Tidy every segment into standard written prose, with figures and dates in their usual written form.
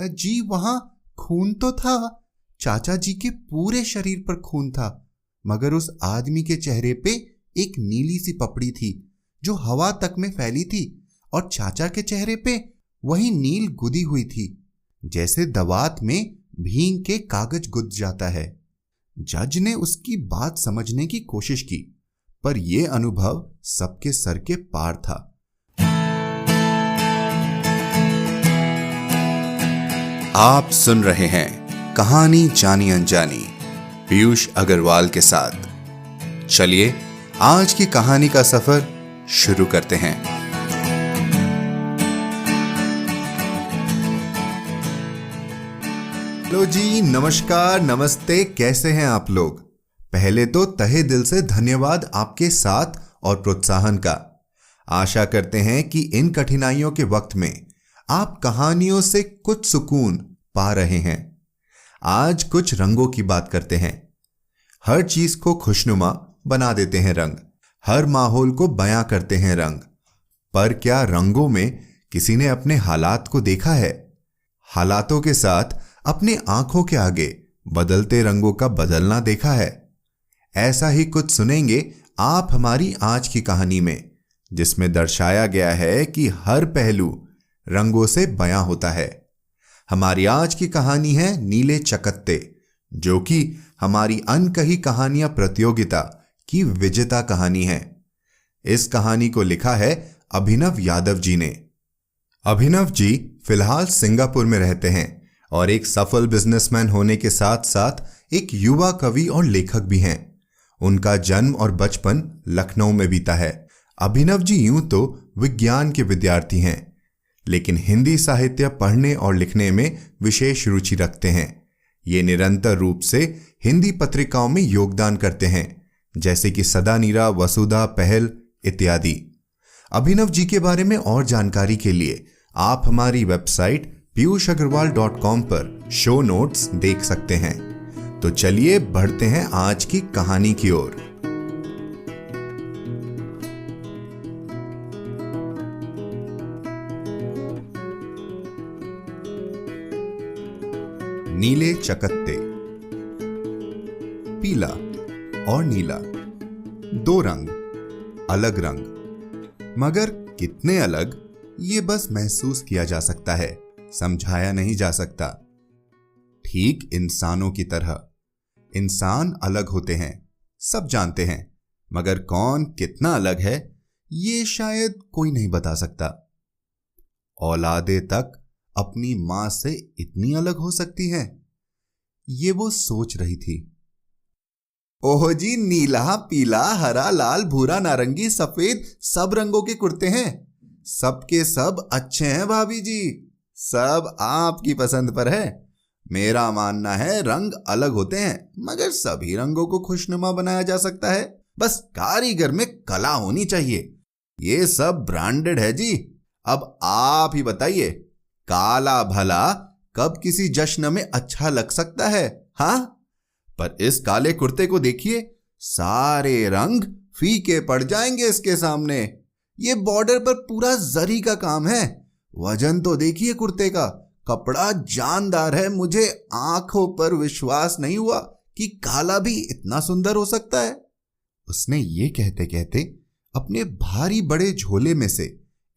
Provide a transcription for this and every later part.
जी वहां खून तो था। चाचा जी के पूरे शरीर पर खून था, मगर उस आदमी के चेहरे पे एक नीली सी पपड़ी थी जो हवा तक में फैली थी, और चाचा के चेहरे पे वही नील गुदी हुई थी, जैसे दवात में भींग के कागज गुद जाता है। जज ने उसकी बात समझने की कोशिश की, पर यह अनुभव सबके सर के पार था। आप सुन रहे हैं कहानी जानी अनजानी पीयूष अग्रवाल के साथ। चलिए आज की कहानी का सफर शुरू करते हैं। हेलो जी, नमस्कार, नमस्ते, कैसे हैं आप लोग? पहले तो तहे दिल से धन्यवाद आपके साथ और प्रोत्साहन का। आशा करते हैं कि इन कठिनाइयों के वक्त में आप कहानियों से कुछ सुकून पा रहे हैं। आज कुछ रंगों की बात करते हैं। हर चीज को खुशनुमा बना देते हैं रंग, हर माहौल को बयां करते हैं रंग। पर क्या रंगों में किसी ने अपने हालात को देखा है? हालातों के साथ अपने आंखों के आगे बदलते रंगों का बदलना देखा है? ऐसा ही कुछ सुनेंगे आप हमारी आज की कहानी में, जिसमें दर्शाया गया है कि हर पहलू रंगों से बयां होता है। हमारी आज की कहानी है नीले चकत्ते, जो कि हमारी अनकही कहानियां प्रतियोगिता की विजेता कहानी है। इस कहानी को लिखा है अभिनव यादव जी ने। अभिनव जी फिलहाल सिंगापुर में रहते हैं और एक सफल बिजनेसमैन होने के साथ साथ एक युवा कवि और लेखक भी हैं। उनका जन्म और बचपन लखनऊ में बीता है। अभिनव जी यूं तो विज्ञान के विद्यार्थी हैं, लेकिन हिंदी साहित्य पढ़ने और लिखने में विशेष रुचि रखते हैं। ये निरंतर रूप से हिंदी पत्रिकाओं में योगदान करते हैं, जैसे कि सदा नीरा, वसुधा, पहल इत्यादि। अभिनव जी के बारे में और जानकारी के लिए आप हमारी वेबसाइट piyushagarwal.com पर शो नोट्स देख सकते हैं। तो चलिए बढ़ते हैं आज की कहानी की ओर। नीले चकत्ते। पीला और नीला, दो रंग, अलग रंग, मगर कितने अलग ये बस महसूस किया जा सकता है, समझाया नहीं जा सकता। ठीक इंसानों की तरह इंसान अलग होते हैं, सब जानते हैं, मगर कौन कितना अलग है ये शायद कोई नहीं बता सकता। औलादे तक अपनी मां से इतनी अलग हो सकती हैं, ये वो सोच रही थी। ओहो जी, नीला, पीला, हरा, लाल, भूरा, नारंगी, सफेद, सब रंगों के कुर्ते हैं। सबके सब अच्छे हैं भाभी जी, सब आपकी पसंद पर है। मेरा मानना है रंग अलग होते हैं, मगर सभी रंगों को खुशनुमा बनाया जा सकता है। बस कारीगर में कला होनी चाहिए। ये सब ब्रांडेड है जी। अब आप ही बताइए, काला भला कब किसी जश्न में अच्छा लग सकता है? हाँ, पर इस काले कुर्ते को देखिए, सारे रंग फीके पड़ जाएंगे इसके सामने। ये बॉर्डर पर पूरा जरी का काम है। वजन तो देखिए कुर्ते का, कपड़ा जानदार है। मुझे आंखों पर विश्वास नहीं हुआ कि काला भी इतना सुंदर हो सकता है। उसने ये कहते कहते अपने भारी बड़े झोले में से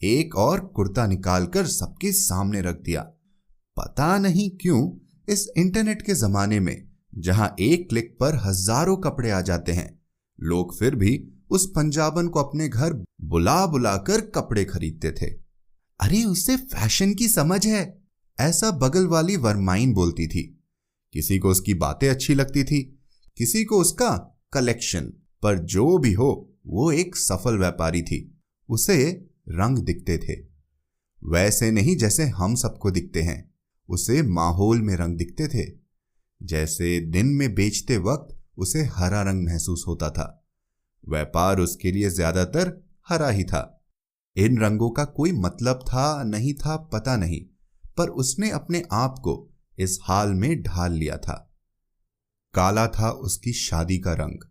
एक और कुर्ता निकालकर सबके सामने रख दिया। पता नहीं क्यों इस इंटरनेट के जमाने में, जहां एक क्लिक पर हजारों कपड़े आ जाते हैं, लोग फिर भी उस पंजाबन को अपने घर बुला बुलाकर कपड़े खरीदते थे। अरे उसे फैशन की समझ है, ऐसा बगल वाली वरमाइन बोलती थी। किसी को उसकी बातें अच्छी लगती थी, किसी को उसका कलेक्शन। पर जो भी हो, वो एक सफल व्यापारी थी। उसे रंग दिखते थे, वैसे नहीं जैसे हम सबको दिखते हैं। उसे माहौल में रंग दिखते थे। जैसे दिन में बेचते वक्त उसे हरा रंग महसूस होता था। व्यापार उसके लिए ज्यादातर हरा ही था। इन रंगों का कोई मतलब था नहीं था पता नहीं, पर उसने अपने आप को इस हाल में ढाल लिया था। काला था उसकी शादी का रंग।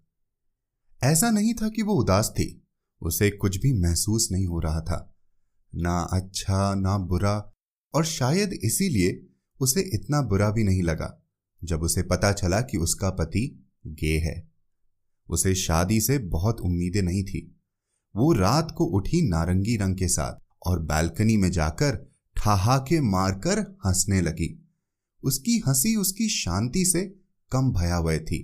ऐसा नहीं था कि वो उदास थी, उसे कुछ भी महसूस नहीं हो रहा था, ना अच्छा ना बुरा। और शायद इसीलिए उसे इतना बुरा भी नहीं लगा जब उसे पता चला कि उसका पति गे है। उसे शादी से बहुत उम्मीदें नहीं थी। वो रात को उठी नारंगी रंग के साथ और बालकनी में जाकर ठहाके मारकर हंसने लगी। उसकी हंसी उसकी शांति से कम भयावह थी।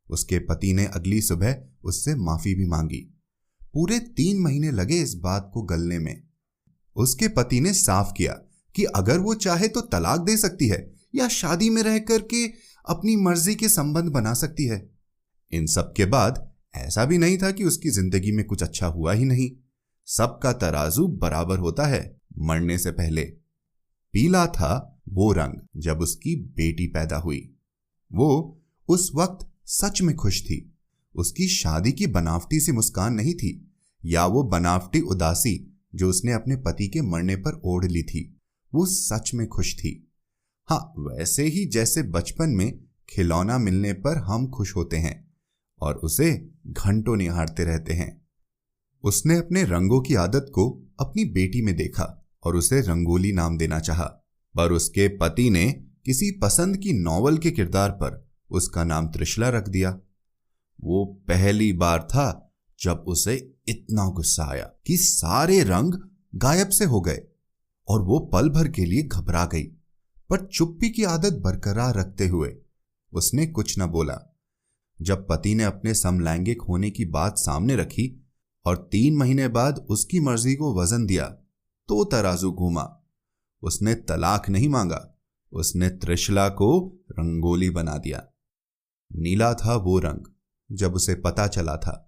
उसके पति ने अगली सुबह उससे माफी भी मांगी। पूरे 3 महीने लगे इस बात को गलने में। उसके पति ने साफ किया कि अगर वो चाहे तो तलाक दे सकती है या शादी में रह करके अपनी मर्जी के संबंध बना सकती है। इन सब के बाद ऐसा भी नहीं था कि उसकी जिंदगी में कुछ अच्छा हुआ ही नहीं। सबका तराजू बराबर होता है मरने से पहले। पीला था वो रंग जब उसकी बेटी पैदा हुई। वो उस वक्त सच में खुश थी। उसकी शादी की बनावटी सी मुस्कान नहीं थी या वो बनावटी उदासी जो उसने अपने पति के मरने पर ओढ़ ली थी। वो सच में खुश थी। हाँ, वैसे ही जैसे बचपन में खिलौना मिलने पर हम खुश होते हैं और उसे घंटों निहारते रहते हैं। उसने अपने रंगों की आदत को अपनी बेटी में देखा और उसे रंगोली नाम देना चाहा, पर उसके पति ने किसी पसंद की नॉवल के किरदार पर उसका नाम त्रिशला रख दिया। वो पहली बार था जब उसे इतना गुस्सा आया कि सारे रंग गायब से हो गए और वो पल भर के लिए घबरा गई, पर चुप्पी की आदत बरकरार रखते हुए उसने कुछ न बोला। जब पति ने अपने समलैंगिक होने की बात सामने रखी और 3 महीने बाद उसकी मर्जी को वजन दिया तो तराजू घूमा। उसने तलाक नहीं मांगा, उसने त्रिशला को रंगोली बना दिया। नीला था वो रंग जब उसे पता चला था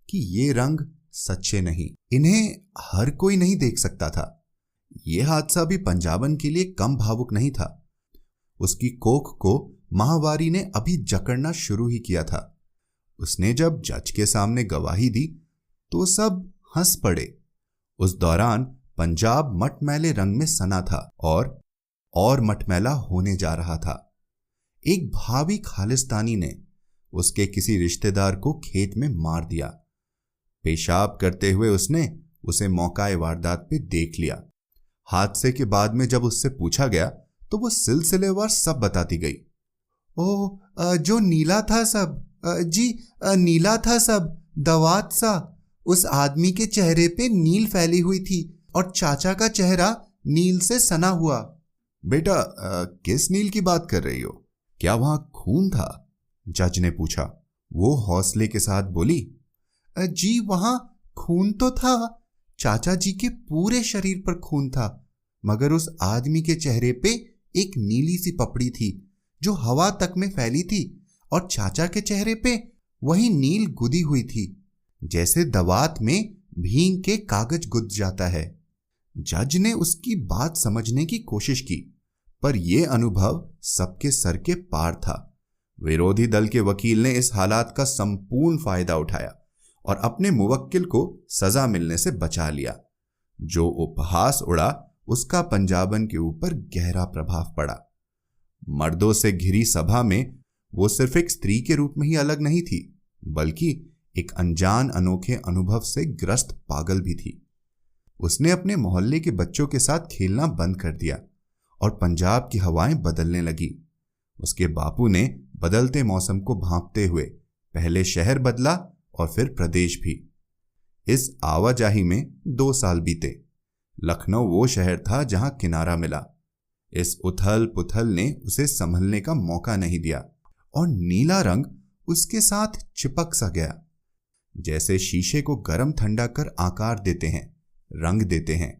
कि ये रंग सच्चे नहीं, इन्हें हर कोई नहीं देख सकता था। यह हादसा भी पंजाबन के लिए कम भावुक नहीं था। उसकी कोख को माहवारी ने अभी जकड़ना शुरू ही किया था। उसने जब जज के सामने गवाही दी तो सब हंस पड़े। उस दौरान पंजाब मटमैले रंग में सना था और मटमैला होने जा रहा था। एक भावी खालिस्तानी ने उसके किसी रिश्तेदार को खेत में मार दिया। पेशाब करते हुए उसने उसे मौकाए वारदात पे देख लिया। हादसे के बाद में जब उससे पूछा गया तो वो सिलसिलेवार सब बताती गई। जो नीला था सब, जी नीला था सब, दवात सा। उस आदमी के चेहरे पे नील फैली हुई थी और चाचा का चेहरा नील से सना हुआ। बेटा, किस नील की बात कर रही हो? क्या वहां खून था? जज ने पूछा। वो हौसले के साथ बोली, जी वहां खून तो था। चाचा जी के पूरे शरीर पर खून था, मगर उस आदमी के चेहरे पे एक नीली सी पपड़ी थी जो हवा तक में फैली थी और चाचा के चेहरे पे वही नील गुदी हुई थी, जैसे दवात में भींग के कागज गुद जाता है। जज ने उसकी बात समझने की कोशिश की, पर यह अनुभव सबके सर के पार था। विरोधी दल के वकील ने इस हालात का संपूर्ण फायदा उठाया और अपने मुवक्किल को सजा मिलने से बचा लिया। जो उपहास उड़ा उसका पंजाबन के ऊपर गहरा प्रभाव पड़ा। मर्दों से घिरी सभा में वो सिर्फ एक स्त्री के रूप में ही अलग नहीं थी, बल्कि एक अनजान अनोखे अनुभव से ग्रस्त पागल भी थी। उसने अपने मोहल्ले के बच्चों के साथ खेलना बंद कर दिया और पंजाब की हवाएं बदलने लगी। उसके बापू ने बदलते मौसम को भांपते हुए पहले शहर बदला और फिर प्रदेश भी। इस आवाजाही में 2 साल बीते। लखनऊ वो शहर था जहां किनारा मिला। इस उथल पुथल ने उसे संभलने का मौका नहीं दिया और नीला रंग उसके साथ चिपक सा गया। जैसे शीशे को गर्म ठंडा कर आकार देते हैं, रंग देते हैं,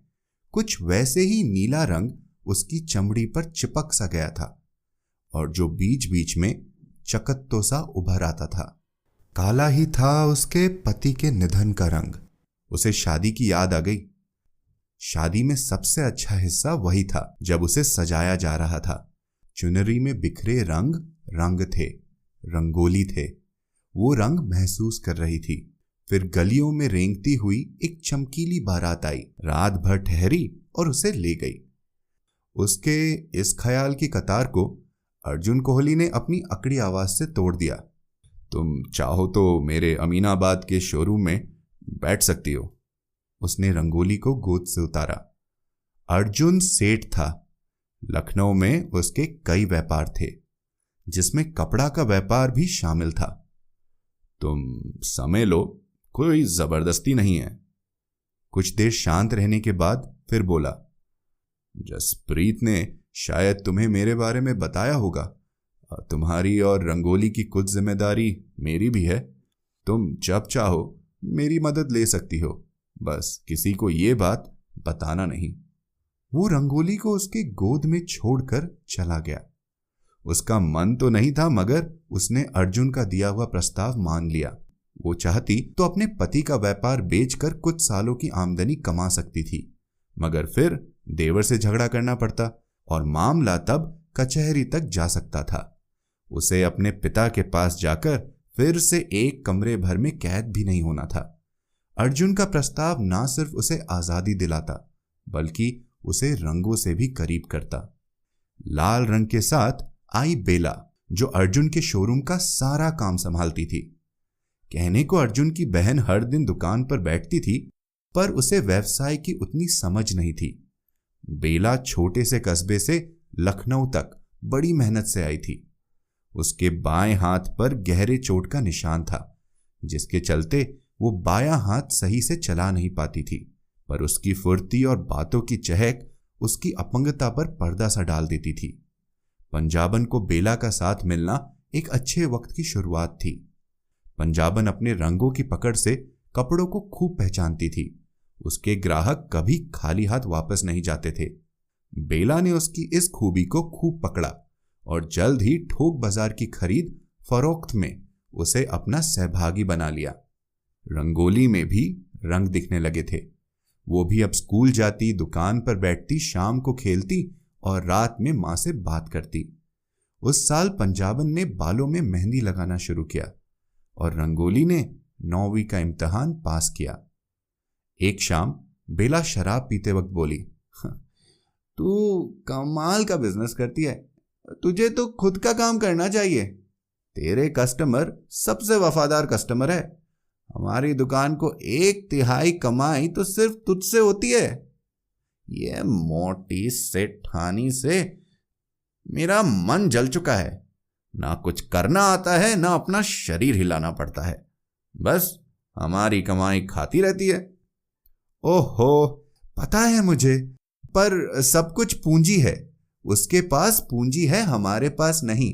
कुछ वैसे ही नीला रंग उसकी चमड़ी पर चिपक सा गया था और जो बीच बीच में चकत्तो सा उभर आता था। काला ही था उसके पति के निधन का रंग। उसे शादी की याद आ गई। शादी में सबसे अच्छा हिस्सा वही था जब उसे सजाया जा रहा था। चुनरी में बिखरे रंग थे, रंगोली थे। वो रंग महसूस कर रही थी। फिर गलियों में रेंगती हुई एक चमकीली बारात आई, रात भर ठहरी और उसे ले गई। उसके इस ख्याल की कतार को अर्जुन कोहली ने अपनी अकड़ी आवाज से तोड़ दिया। तुम चाहो तो मेरे अमीनाबाद के शोरूम में बैठ सकती हो। उसने रंगोली को गोद से उतारा। अर्जुन सेठ था, लखनऊ में उसके कई व्यापार थे, जिसमें कपड़ा का व्यापार भी शामिल था। तुम समय लो, कोई जबरदस्ती नहीं है। कुछ देर शांत रहने के बाद फिर बोला, जसप्रीत ने शायद तुम्हें मेरे बारे में बताया होगा। तुम्हारी और रंगोली की कुछ जिम्मेदारी मेरी भी है। तुम जब चाहो मेरी मदद ले सकती हो, बस किसी को ये बात बताना नहीं। वो रंगोली को उसके गोद में छोड़कर चला गया। उसका मन तो नहीं था, मगर उसने अर्जुन का दिया हुआ प्रस्ताव मान लिया। वो चाहती तो अपने पति का व्यापार बेचकर कुछ सालों की आमदनी कमा सकती थी, मगर फिर देवर से झगड़ा करना पड़ता और मामला तब कचहरी तक जा सकता था। उसे अपने पिता के पास जाकर फिर से एक कमरे भर में कैद भी नहीं होना था। अर्जुन का प्रस्ताव ना सिर्फ उसे आजादी दिलाता, बल्कि उसे रंगों से भी करीब करता। लाल रंग के साथ आई बेला, जो अर्जुन के शोरूम का सारा काम संभालती थी। कहने को अर्जुन की बहन हर दिन दुकान पर बैठती थी, पर उसे व्यवसाय की उतनी समझ नहीं थी। बेला छोटे से कस्बे से लखनऊ तक बड़ी मेहनत से आई थी। उसके बाएं हाथ पर गहरे चोट का निशान था, जिसके चलते वो बायां हाथ सही से चला नहीं पाती थी, पर उसकी फुर्ती और बातों की चहक उसकी अपंगता पर पर्दा सा डाल देती थी। पंजाबन को बेला का साथ मिलना एक अच्छे वक्त की शुरुआत थी। पंजाबन अपने रंगों की पकड़ से कपड़ों को खूब पहचानती थी। उसके ग्राहक कभी खाली हाथ वापस नहीं जाते थे। बेला ने उसकी इस खूबी को खूब पकड़ा और जल्द ही थोक बाजार की खरीद फरोख्त में उसे अपना सहभागी बना लिया। रंगोली में भी रंग दिखने लगे थे। वो भी अब स्कूल जाती, दुकान पर बैठती, शाम को खेलती और रात में मां से बात करती। उस साल पंजाबन ने बालों में मेहंदी लगाना शुरू किया और रंगोली ने 9वीं का इम्तिहान पास किया। एक शाम बेला शराब पीते वक्त बोली, तू कमाल का बिजनेस करती है, तुझे तो खुद का काम करना चाहिए। तेरे कस्टमर सबसे वफादार कस्टमर है। हमारी दुकान को 1/3 कमाई तो सिर्फ तुझसे होती है। ये मोटी सेठानी से मेरा मन जल चुका है। ना कुछ करना आता है, ना अपना शरीर हिलाना पड़ता है, बस हमारी कमाई खाती रहती है। ओहो, पता है मुझे, पर सब कुछ पूंजी है। उसके पास पूंजी है, हमारे पास नहीं।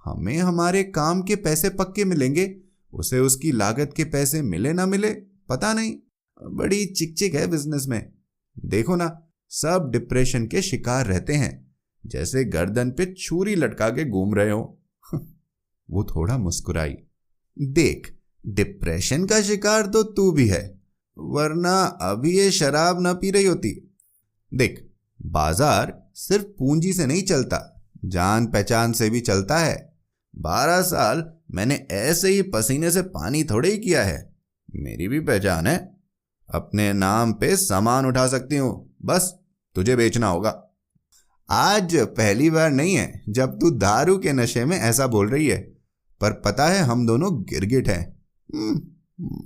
हमें हमारे काम के पैसे पक्के मिलेंगे, उसे उसकी लागत के पैसे मिले ना मिले पता नहीं। बड़ी चिकचिक है बिजनेस में। देखो ना, सब डिप्रेशन के शिकार रहते हैं, जैसे गर्दन पे छुरी लटका के घूम रहे हो। वो थोड़ा मुस्कुराई। देख, डिप्रेशन का शिकार तो तू भी है, वरना अभी ये शराब ना पी रही होती। देख, बाजार सिर्फ पूंजी से नहीं चलता, जान पहचान से भी चलता है। 12 साल मैंने ऐसे ही पसीने से पानी थोड़े ही किया है। मेरी भी पहचान है। अपने नाम पे सामान उठा सकती हूं, बस तुझे बेचना होगा। आज पहली बार नहीं है जब तू दारू के नशे में ऐसा बोल रही है, पर पता है हम दोनों गिरगिट हैं।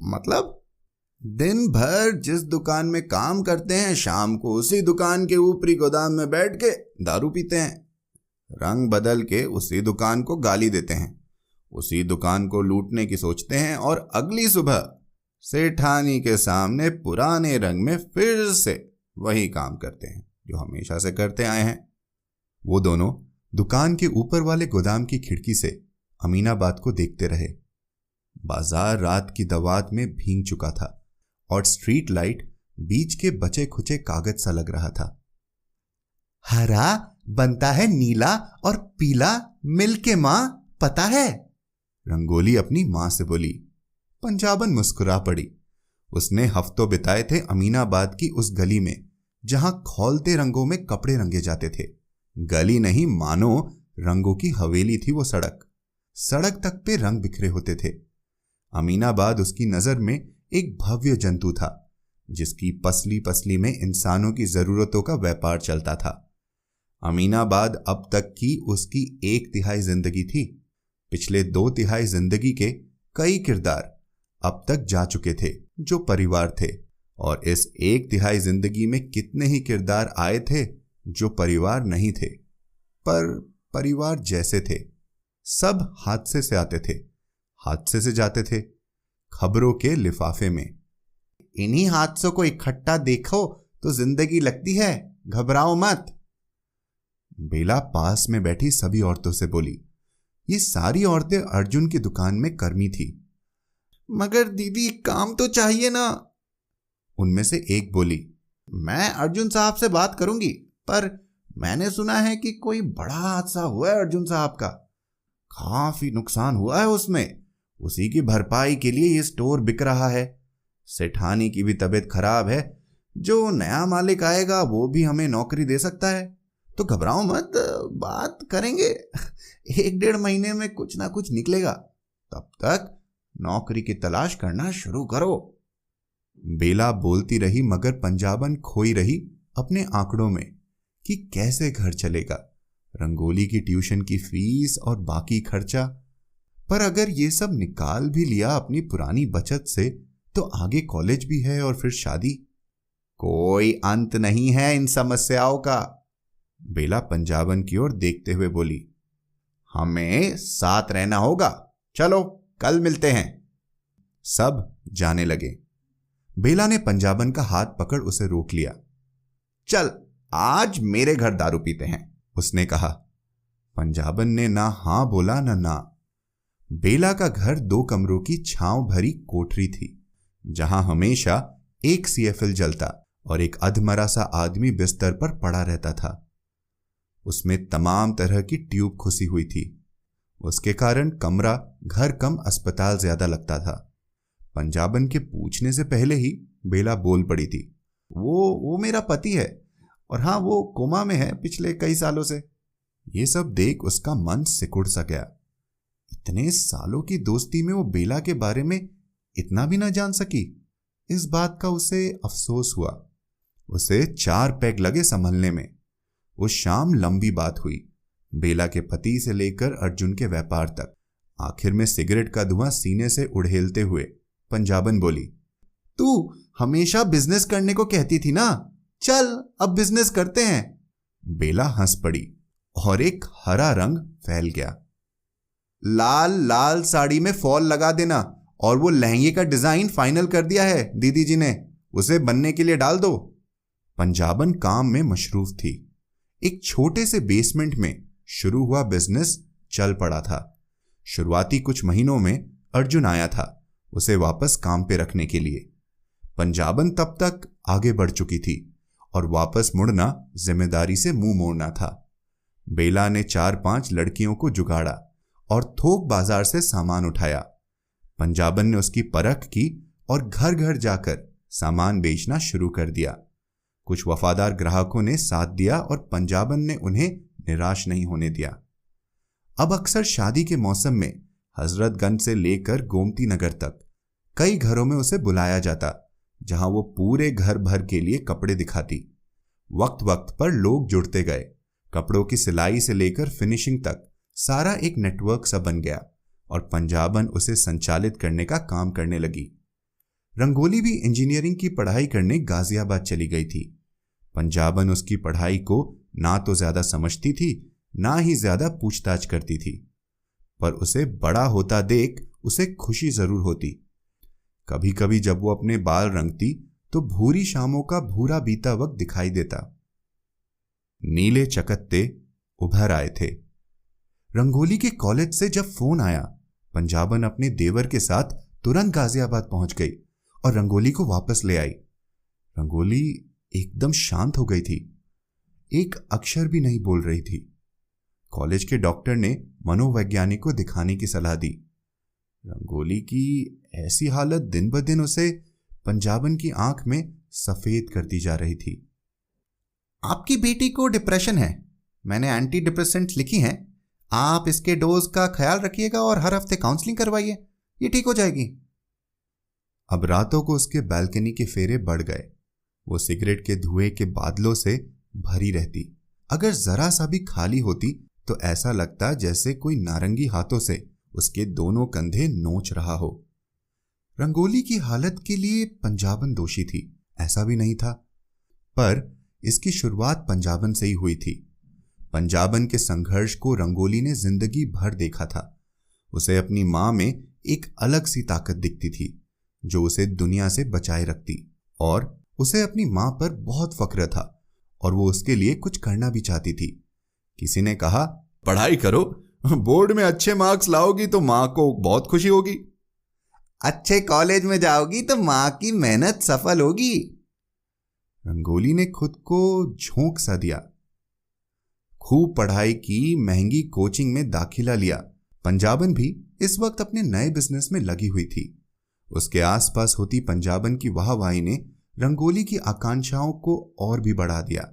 मतलब दिन भर जिस दुकान में काम करते हैं, शाम को उसी दुकान के ऊपरी गोदाम में बैठ के दारू पीते हैं, रंग बदल के उसी दुकान को गाली देते हैं, उसी दुकान को लूटने की सोचते हैं और अगली सुबह सेठानी के सामने पुराने रंग में फिर से वही काम करते हैं जो हमेशा से करते आए हैं। वो दोनों दुकान के ऊपर वाले गोदाम की खिड़की से अमीनाबाद को देखते रहे। बाजार रात की दवात में भीग चुका था और स्ट्रीट लाइट बीच के बचे खुचे कागज सा लग रहा था। हरा बनता है नीला और पीला मिलके मां, पता है? रंगोली अपनी मां से बोली। पंजाबन मुस्कुरा पड़ी। उसने हफ्तों बिताए थे अमीनाबाद की उस गली में जहां खौलते रंगों में कपड़े रंगे जाते थे। गली नहीं, मानो रंगों की हवेली थी वो सड़क। सड़क तक पे रंग बिखरे होते थे। अमीनाबाद उसकी नजर में एक भव्य जंतु था, जिसकी पसली पसली में इंसानों की जरूरतों का व्यापार चलता था। अमीनाबाद अब तक की उसकी 1/3 जिंदगी थी। पिछले 2/3 जिंदगी के कई किरदार अब तक जा चुके थे जो परिवार थे, और इस 1/3 जिंदगी में कितने ही किरदार आए थे जो परिवार नहीं थे पर परिवार जैसे थे। सब हादसे से आते थे, हादसे से जाते थे, खबरों के लिफाफे में। इन्हीं हादसों को इकट्ठा देखो तो जिंदगी लगती है, घबराओ मत। बेला पास में बैठी सभी औरतों से बोली। ये सारी औरतें अर्जुन की दुकान में कर्मी थी। मगर दीदी काम तो चाहिए ना। उनमें से एक बोली, मैं अर्जुन साहब से बात करूंगी, पर मैंने सुना है कि कोई बड़ा हादसा हुआ है अर्जुन साहब का। काफी नुकसान हुआ है उसमें, उसी की भरपाई के लिए ये स्टोर बिक रहा है। सेठानी की भी तबीयत खराब है, जो नया मालिक आएगा वो भी हमें नौकरी दे सकता है। तो घबराओ मत, बात करेंगे। 1-1.5 महीने में कुछ ना कुछ निकलेगा, तब तक नौकरी की तलाश करना शुरू करो। बेला बोलती रही मगर पंजाबन खोई रही अपने आंकड़ों में कि कैसे घर चलेगा, रंगोली की ट्यूशन की फीस और बाकी खर्चा। पर अगर ये सब निकाल भी लिया अपनी पुरानी बचत से तो आगे कॉलेज भी है और फिर शादी। कोई अंत नहीं है इन समस्याओं का। बेला पंजाबन की ओर देखते हुए बोली, हमें साथ रहना होगा, चलो कल मिलते हैं। सब जाने लगे। बेला ने पंजाबन का हाथ पकड़ उसे रोक लिया। चल आज मेरे घर दारू पीते हैं, उसने कहा। पंजाबन ने ना हां बोला ना। बेला का घर 2 कमरों की छांव भरी कोठरी थी, जहां हमेशा एक CFL जलता और एक अधमरा सा आदमी बिस्तर पर पड़ा रहता था। उसमें तमाम तरह की ट्यूब खुसी हुई थी। उसके कारण कमरा घर कम अस्पताल ज्यादा लगता था। पंजाबन के पूछने से पहले ही बेला बोल पड़ी थी, वो मेरा पति है, और हाँ वो कोमा में है पिछले कई सालों से। ये सब देख उसका मन सिकुड़ सा गया। इतने सालों की दोस्ती में वो बेला के बारे में इतना भी ना जान सकी। इस बात का उसे अफसोस हुआ। उसे 4 पैग लगे संभलने में। उस शाम लंबी बात हुई, बेला के पति से लेकर अर्जुन के व्यापार तक। आखिर में सिगरेट का धुआं सीने से उड़ेलते हुए पंजाबन बोली, तू हमेशा बिजनेस करने को कहती थी ना, चल अब बिजनेस करते हैं। बेला हंस पड़ी और एक हरा रंग फैल गया। लाल लाल साड़ी में फॉल लगा देना, और वो लहंगे का डिजाइन फाइनल कर दिया है दीदी जी ने, उसे बनने के लिए डाल दो। पंजाबन काम में मशरूफ थी। एक छोटे से बेसमेंट में शुरू हुआ बिजनेस चल पड़ा था। शुरुआती कुछ महीनों में अर्जुन आया था उसे वापस काम पे रखने के लिए। पंजाबन तब तक आगे बढ़ चुकी थी और वापस मुड़ना जिम्मेदारी से मुंह मोड़ना था। बेला ने 4-5 लड़कियों को जुगाड़ा और थोक बाजार से सामान उठाया। पंजाबन ने उसकी परख की और घर घर जाकर सामान बेचना शुरू कर दिया। कुछ वफादार ग्राहकों ने साथ दिया और पंजाबन ने उन्हें निराश नहीं होने दिया। अब अक्सर शादी के मौसम में हजरतगंज से लेकर गोमती नगर तक कई घरों में उसे बुलाया जाता, जहां वो पूरे घर भर के लिए कपड़े दिखाती। वक्त वक्त पर लोग जुड़ते गए। कपड़ों की सिलाई से लेकर फिनिशिंग तक सारा एक नेटवर्क सा बन गया और पंजाबन उसे संचालित करने का काम करने लगी। रंगोली भी इंजीनियरिंग की पढ़ाई करने गाजियाबाद चली गई थी। पंजाबन उसकी पढ़ाई को ना तो ज्यादा समझती थी, ना ही ज्यादा पूछताछ करती थी, पर उसे बड़ा होता देख उसे खुशी जरूर होती। कभी कभी जब वो अपने बाल रंगती तो भूरी शामों का भूरा बीता वक्त दिखाई देता। नीले चकत्ते उभर आए थे। रंगोली के कॉलेज से जब फोन आया, पंजाबन अपने देवर के साथ तुरंत गाजियाबाद पहुंच गई और रंगोली को वापस ले आई। रंगोली एकदम शांत हो गई थी, एक अक्षर भी नहीं बोल रही थी। कॉलेज के डॉक्टर ने मनोवैज्ञानिक को दिखाने की सलाह दी। रंगोली की ऐसी हालत दिन ब दिन उसे पंजाबन की आंख में सफेद करती जा रही थी। आपकी बेटी को डिप्रेशन है, मैंने एंटी डिप्रेसेंट्स लिखी हैं, आप इसके डोज का ख्याल रखिएगा और हर हफ्ते काउंसलिंग करवाइए, ये ठीक हो जाएगी। अब रातों को उसके बालकनी के फेरे बढ़ गए। वो सिगरेट के धुएं के बादलों से भरी रहती। अगर जरा सा भी खाली होती तो ऐसा लगता जैसे कोई नारंगी हाथों से उसके दोनों कंधे नोच रहा हो। रंगोली की हालत के लिए पंजाबन दोषी थी, ऐसा भी नहीं था, पर इसकी शुरुआत पंजाबन से ही हुई थी। पंजाबन के संघर्ष को रंगोली ने जिंदगी भर देखा था। उसे अपनी मां में एक अलग सी ताकत दिखती थी जो उसे दुनिया से बचाए रखती, और उसे अपनी मां पर बहुत फक्र था और वो उसके लिए कुछ करना भी चाहती थी। किसी ने कहा, पढ़ाई करो, बोर्ड में अच्छे मार्क्स लाओगी तो मां को बहुत खुशी होगी। अच्छे कॉलेज में जाओगी तो मां की मेहनत सफल होगी। रंगोली ने खुद को झोंक सा दिया। खूब पढ़ाई की, महंगी कोचिंग में दाखिला लिया। पंजाबन भी इस वक्त अपने नए बिजनेस में लगी हुई थी। उसके आसपास होती पंजाबन की वाहवाही ने रंगोली की आकांक्षाओं को और भी बढ़ा दिया।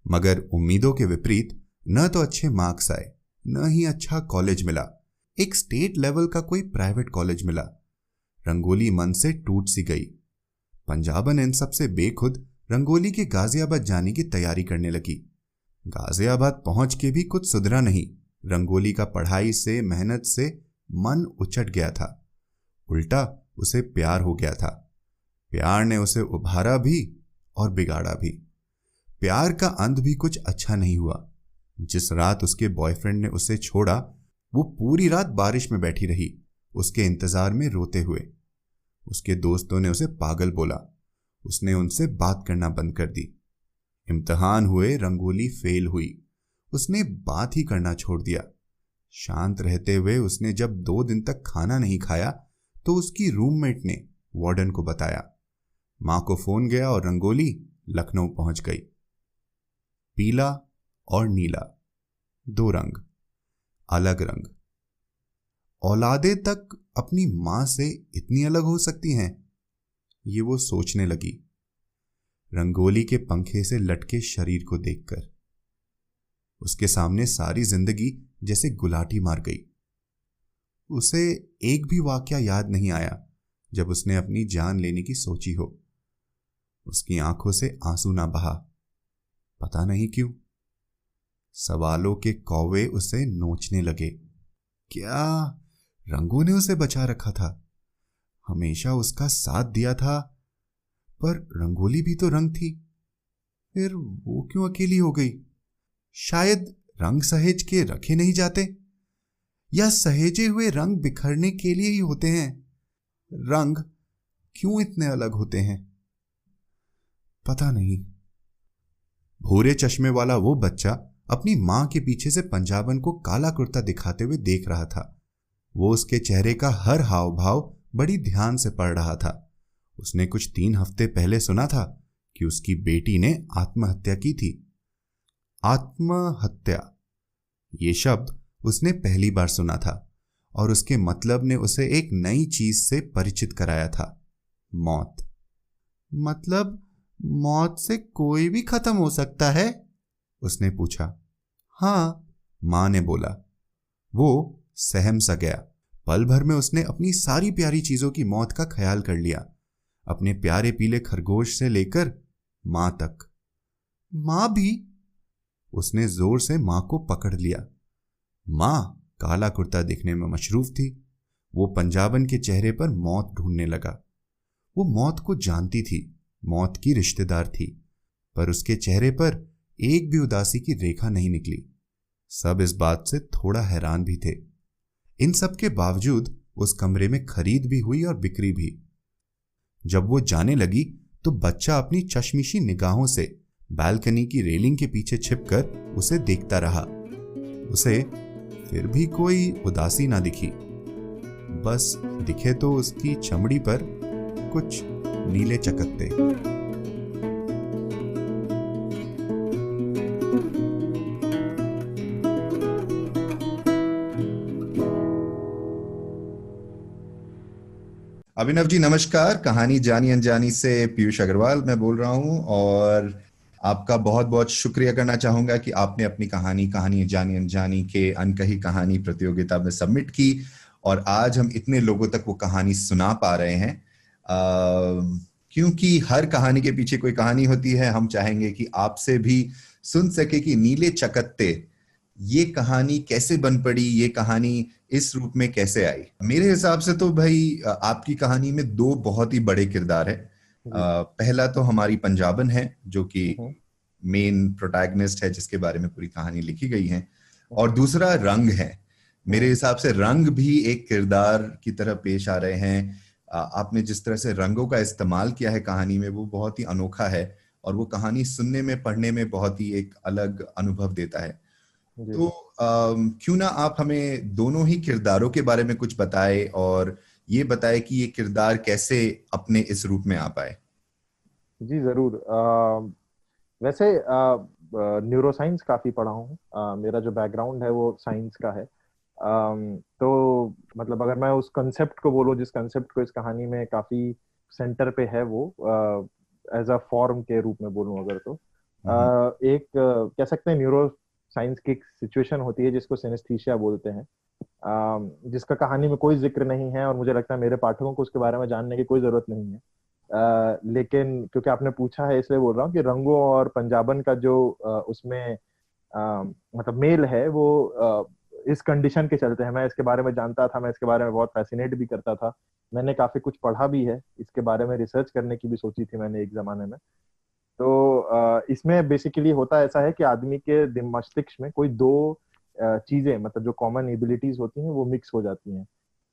मगर उम्मीदों के विपरीत न तो अच्छे मार्क्स आए, न ही अच्छा कॉलेज मिला। एक स्टेट लेवल का कोई प्राइवेट कॉलेज मिला। रंगोली मन से टूट सी गई। पंजाबन इन सब से बेखुद रंगोली के गाजियाबाद जाने की तैयारी करने लगी। गाजियाबाद पहुंच के भी कुछ सुधरा नहीं। रंगोली का पढ़ाई से, मेहनत से मन उचट गया था। उल्टा उसे प्यार हो गया था। प्यार ने उसे उभारा भी और बिगाड़ा भी। प्यार का अंत भी कुछ अच्छा नहीं हुआ। जिस रात उसके बॉयफ्रेंड ने उसे छोड़ा, वो पूरी रात बारिश में बैठी रही, उसके इंतजार में रोते हुए। उसके दोस्तों ने उसे पागल बोला। उसने उनसे बात करना बंद कर दी। इम्तिहान हुए, रंगोली फेल हुई। उसने बात ही करना छोड़ दिया। शांत रहते हुए उसने जब 2 दिन तक खाना नहीं खाया तो उसकी रूममेट ने वार्डन को बताया। मां को फोन गया और रंगोली लखनऊ पहुंच गई। पीला और नीला, 2 रंग, अलग रंग। औलादे तक अपनी मां से इतनी अलग हो सकती हैं, ये वो सोचने लगी। रंगोली के पंखे से लटके शरीर को देखकर उसके सामने सारी जिंदगी जैसे गुलाटी मार गई। उसे एक भी वाकया याद नहीं आया जब उसने अपनी जान लेने की सोची हो। उसकी आंखों से आंसू ना बहा, पता नहीं क्यों। सवालों के कौवे उसे नोचने लगे। क्या रंगों ने उसे बचा रखा था? हमेशा उसका साथ दिया था, पर रंगोली भी तो रंग थी। फिर वो क्यों अकेली हो गई? शायद रंग सहेज के रखे नहीं जाते, या सहेजे हुए रंग बिखरने के लिए ही होते हैं। रंग क्यों इतने अलग होते हैं? पता नहीं। भूरे चश्मे वाला वो बच्चा अपनी मां के पीछे से पंजाबन को काला कुर्ता दिखाते हुए देख रहा था। वो उसके चेहरे का हर हाव भाव बड़ी ध्यान से पढ़ रहा था। उसने कुछ 3 हफ्ते पहले सुना था कि उसकी बेटी ने आत्महत्या की थी। आत्महत्या, ये शब्द उसने पहली बार सुना था और उसके मतलब ने उसे एक नई चीज से परिचित कराया था, मौत। मतलब मौत से कोई भी खत्म हो सकता है? उसने पूछा। हाँ, मां ने बोला। वो सहम सा गया। पल भर में उसने अपनी सारी प्यारी चीजों की मौत का ख्याल कर लिया, अपने प्यारे पीले खरगोश से लेकर मां तक। मां भी? उसने जोर से मां को पकड़ लिया। मां काला कुर्ता दिखने में मशरूफ थी। वो पंजाबन के चेहरे पर मौत ढूंढने लगा। वो मौत को जानती थी, मौत की रिश्तेदार थी, पर उसके चेहरे पर एक भी उदासी की रेखा नहीं निकली। सब इस बात से थोड़ा हैरान भी थे। इन सब के बावजूद उस कमरे में खरीद भी हुई और बिक्री भी। जब वो जाने लगी तो बच्चा अपनी चश्मिशी निगाहों से बालकनी की रेलिंग के पीछे छिपकर उसे देखता रहा। उसे फिर भी कोई उदासी ना दिखी। बस दिखे तो उसकी चमड़ी पर कुछ नीले चकत्ते। अभिनव जी नमस्कार। कहानी जानी अनजानी से पीयूष अग्रवाल मैं बोल रहा हूं और आपका बहुत बहुत शुक्रिया करना चाहूंगा कि आपने अपनी कहानी जानी अनजानी के अनकही कहानी प्रतियोगिता में सबमिट की और आज हम इतने लोगों तक वो कहानी सुना पा रहे हैं। क्योंकि हर कहानी के पीछे कोई कहानी होती है, हम चाहेंगे कि आपसे भी सुन सके कि नीले चकत्ते ये कहानी कैसे बन पड़ी, ये कहानी इस रूप में कैसे आई। मेरे हिसाब से तो भाई आपकी कहानी में 2 बहुत ही बड़े किरदार हैं। पहला तो हमारी पंजाबन है जो कि मेन प्रोटैगनिस्ट है जिसके बारे में पूरी कहानी लिखी गई है, और दूसरा रंग है। मेरे हिसाब से रंग भी एक किरदार की तरह पेश आ रहे हैं। आपने जिस तरह से रंगों का इस्तेमाल किया है कहानी में वो बहुत ही अनोखा है, और वो कहानी सुनने में पढ़ने में बहुत ही एक अलग अनुभव देता है। जी तो क्यों ना आप हमें दोनों ही किरदारों के बारे में कुछ बताए और ये बताए कि ये किरदार कैसे अपने इस रूप में आ पाए। जी जरूर। वैसे न्यूरो साइंस काफी पढ़ा हूँ। मेरा जो बैकग्राउंड है वो साइंस का है। तो मतलब अगर मैं उस कंसेप्ट को बोलूँ, जिस कंसेप्ट को इस कहानी में काफी सेंटर पे है, वो एज अ फॉर्म के रूप में बोलूँ अगर, तो एक कह सकते हैं न्यूरो साइंस की एक सिचुएशन होती है जिसको सिनेस्थीसिया बोलते हैं, जिसका कहानी में कोई जिक्र नहीं है और मुझे लगता है मेरे पाठकों को उसके बारे में जानने की कोई जरूरत नहीं है। लेकिन क्योंकि आपने पूछा है इसलिए बोल रहा हूँ कि रंगों और पंजाबन का जो उसमें मतलब मेल है वो इस कंडीशन के चलते हैं। मैं इसके बारे में जानता था, मैं इसके बारे में बहुत फैसिनेट भी करता था, मैंने काफी कुछ पढ़ा भी है इसके बारे में, रिसर्च करने की भी सोची थी मैंने एक जमाने में। तो इसमें बेसिकली होता ऐसा है कि आदमी के मस्तिष्क में कोई दो चीजें, मतलब जो कॉमन एबिलिटीज होती हैं वो मिक्स हो जाती हैं।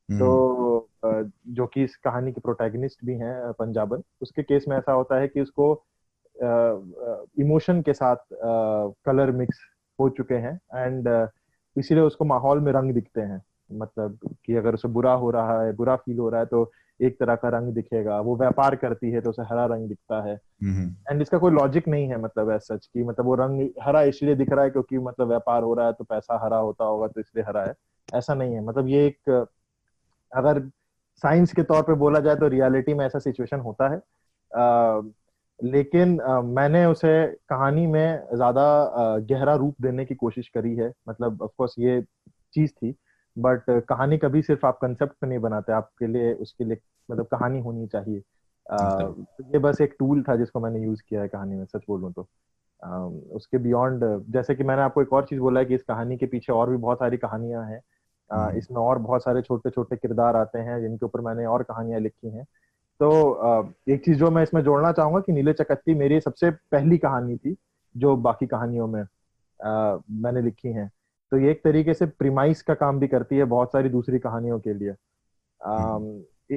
तो जो कि इस कहानी के प्रोटैगनिस्ट भी हैं पंजाबन, उसके केस में ऐसा होता है कि उसको इमोशन के साथ कलर मिक्स हो चुके हैं, एंड इसीलिए उसको माहौल में रंग दिखते हैं। मतलब कि अगर उसे बुरा हो रहा है, बुरा फील हो रहा है, तो एक तरह का रंग दिखेगा। वो व्यापार करती है तो उसे हरा रंग दिखता है। एंड इसका कोई लॉजिक नहीं है, मतलब ऐसा सच की, मतलब वो रंग हरा इसलिए दिख रहा है क्योंकि मतलब व्यापार हो रहा है तो पैसा हरा होता होगा तो इसलिए हरा है, ऐसा नहीं है। मतलब ये एक, अगर साइंस के तौर पे बोला जाए तो रियलिटी में ऐसा सिचुएशन होता है। लेकिन मैंने उसे कहानी में ज्यादा गहरा रूप देने की कोशिश करी है। मतलब ऑफ कोर्स ये चीज थी, बट कहानी कभी सिर्फ आप कंसेप्ट पे नहीं बनाते, आपके लिए उसके लिए मतलब कहानी होनी चाहिए। ये बस एक टूल था जिसको मैंने यूज किया है कहानी में, सच बोलूं तो। उसके बियॉन्ड, जैसे कि मैंने आपको एक और चीज बोला है कि इस कहानी के पीछे और भी बहुत सारी कहानियां हैं। इसमें और बहुत सारे छोटे छोटे किरदार आते हैं जिनके ऊपर मैंने और कहानियां लिखी हैं। तो एक चीज जो मैं इसमें जोड़ना चाहूंगा कि नीले चकत्ती मेरी सबसे पहली कहानी थी जो बाकी कहानियों में मैंने लिखी हैं। तो ये एक तरीके से प्रीमाइस का काम भी करती है बहुत सारी दूसरी कहानियों के लिए,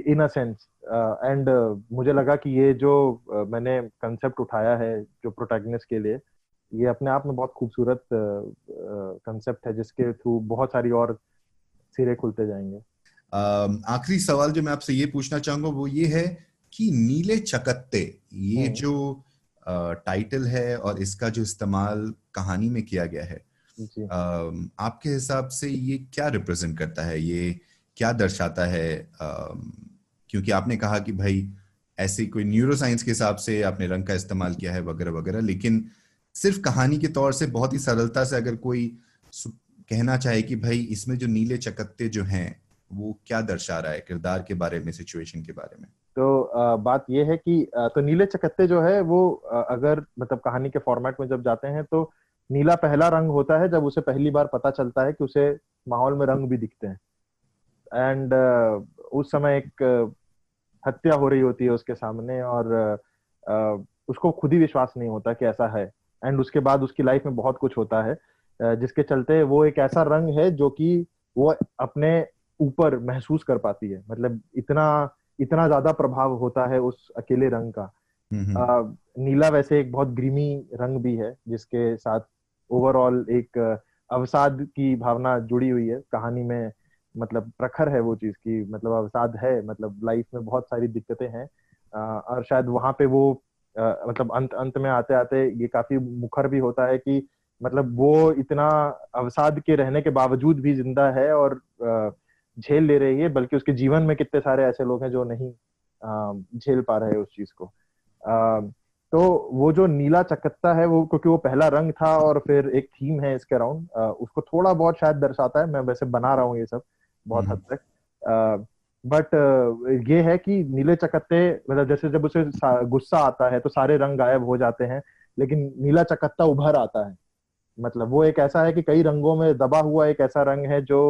इन अ सेंस। एंड मुझे लगा कि ये जो मैंने कंसेप्ट उठाया है जो प्रोटैगनिस्ट के लिए, ये अपने आप में बहुत खूबसूरत कंसेप्ट है जिसके थ्रू बहुत सारी और सिरे खुलते जाएंगे। आखिरी सवाल जो मैं आपसे ये पूछना चाहूंगा वो ये है कि नीले चकत्ते, ये जो टाइटल है और इसका जो इस्तेमाल कहानी में किया गया है, जी। आपके हिसाब से ये क्या रिप्रेजेंट करता है, ये क्या दर्शाता है? क्योंकि आपने कहा कि भाई ऐसे कोई न्यूरो साइंस के हिसाब से आपने रंग का इस्तेमाल किया है वगैरह वगैरह, लेकिन सिर्फ कहानी के तौर से बहुत ही सरलता से अगर कोई कहना चाहे कि भाई इसमें जो नीले चकत्ते जो हैं वो क्या दर्शा रहा है किरदार के बारे में, सिचुएशन के बारे में? तो बात ये है कि तो नीले चकत्ते जो है वो अगर मतलब कहानी के फॉर्मेट में जब जाते हैं तो नीला पहला रंग होता है जब उसे पहली बार पता चलता है कि उसे माहौल में रंग भी दिखते हैं। एंड उस समय एक हत्या हो रही होती है उसके सामने, और उसको खुद ही विश्वास नहीं होता कि ऐसा है। एंड उसके बाद उसकी लाइफ में बहुत कुछ होता है जिसके चलते वो एक ऐसा रंग है जो कि वो अपने ऊपर महसूस कर पाती है। मतलब इतना इतना ज्यादा प्रभाव होता है उस अकेले रंग का। नीला वैसे एक बहुत ग्रीमी रंग भी है जिसके साथ ओवरऑल एक अवसाद की भावना जुड़ी हुई है कहानी में। मतलब प्रखर है वो चीज की, मतलब अवसाद है, मतलब लाइफ में बहुत सारी दिक्कतें हैं। और शायद वहां पे वो मतलब अंत अंत में आते आते ये काफी मुखर भी होता है कि मतलब वो इतना अवसाद के रहने के बावजूद भी जिंदा है और झेल ले रही है, बल्कि उसके जीवन में कितने सारे ऐसे लोग हैं जो नहीं झेल पा रहे उस चीज को। तो वो जो नीला चकत्ता है वो, क्योंकि वो पहला रंग था और फिर एक थीम है इसके अराउंड, उसको थोड़ा बहुत शायद दर्शाता है। मैं वैसे बना रहा हूँ ये सब बहुत हद तक, बट ये है कि नीले चकत्ते मतलब जैसे जब उसे गुस्सा आता है तो सारे रंग गायब हो जाते हैं, लेकिन नीला चकत्ता उभर आता है। मतलब वो एक ऐसा है कि कई रंगों में दबा हुआ एक ऐसा रंग है जो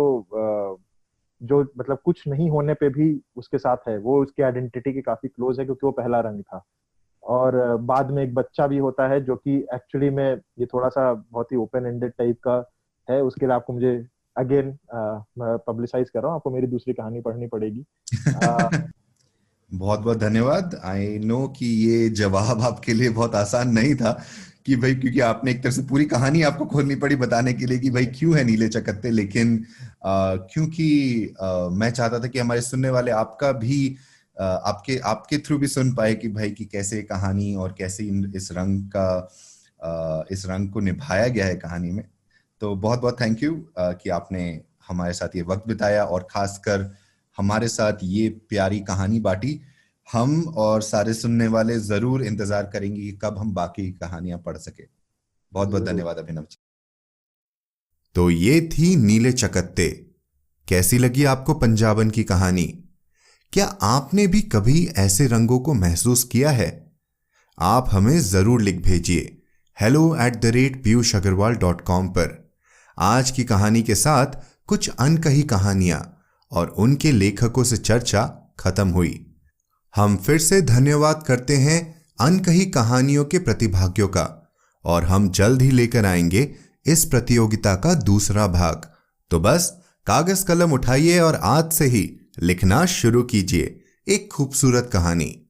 मतलब कुछ नहीं होने पे भी उसके साथ है। वो उसकी आइडेंटिटी के काफी क्लोज है क्योंकि वो पहला रंग था। और बाद में एक बच्चा भी होता है जो कि एक्चुअली में ये थोड़ा सा बहुत ही ओपन एंडेड टाइप का है। उसके लिए आपको मुझे अगेन पब्लिसाइज कर रहा हूँ, आपको मेरी दूसरी कहानी पढ़नी पड़ेगी। बहुत बहुत धन्यवाद। आई नो कि ये जवाब आपके लिए बहुत आसान नहीं था कि भाई, क्योंकि आपने एक तरह से पूरी कहानी आपको खोलनी पड़ी बताने के लिए कि भाई क्यों है नीले चकत्ते, लेकिन क्योंकि मैं चाहता था कि हमारे सुनने वाले आपका भी आपके थ्रू भी सुन पाए कि भाई कि कैसे कहानी और कैसे इस रंग को निभाया गया है कहानी में। तो बहुत बहुत थैंक यू कि आपने हमारे साथ ये वक्त बिताया और खासकर हमारे साथ ये प्यारी कहानी बांटी। हम और सारे सुनने वाले जरूर इंतजार करेंगे कि कब हम बाकी कहानियां पढ़ सके। बहुत बहुत धन्यवाद अभिनव जी। तो ये थी नीले चकत्ते। कैसी लगी आपको पंजाबन की कहानी? क्या आपने भी कभी ऐसे रंगों को महसूस किया है? आप हमें जरूर लिख भेजिए hello@piyushagarwal.com पर। आज की कहानी के साथ कुछ अनकही कहानियां और उनके लेखकों से चर्चा खत्म हुई। हम फिर से धन्यवाद करते हैं अनकही कहानियों के प्रतिभागियों का, और हम जल्द ही लेकर आएंगे इस प्रतियोगिता का दूसरा भाग। तो बस कागज कलम उठाइए और आज से ही लिखना शुरू कीजिए एक खूबसूरत कहानी।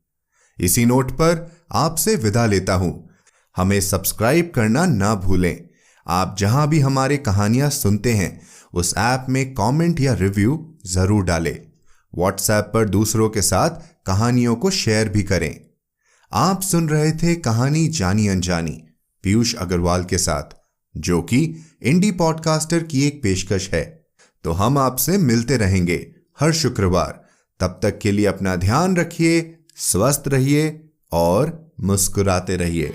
इसी नोट पर आपसे विदा लेता हूं। हमें सब्सक्राइब करना ना भूलें। आप जहां भी हमारे कहानियां सुनते हैं उस ऐप में कमेंट या रिव्यू जरूर डालें। व्हाट्सएप पर दूसरों के साथ कहानियों को शेयर भी करें। आप सुन रहे थे कहानी जानी अनजानी पीयूष अग्रवाल के साथ, जो कि इंडी पॉडकास्टर की एक पेशकश है। तो हम आपसे मिलते रहेंगे हर शुक्रवार। तब तक के लिए अपना ध्यान रखिए, स्वस्थ रहिए और मुस्कुराते रहिए।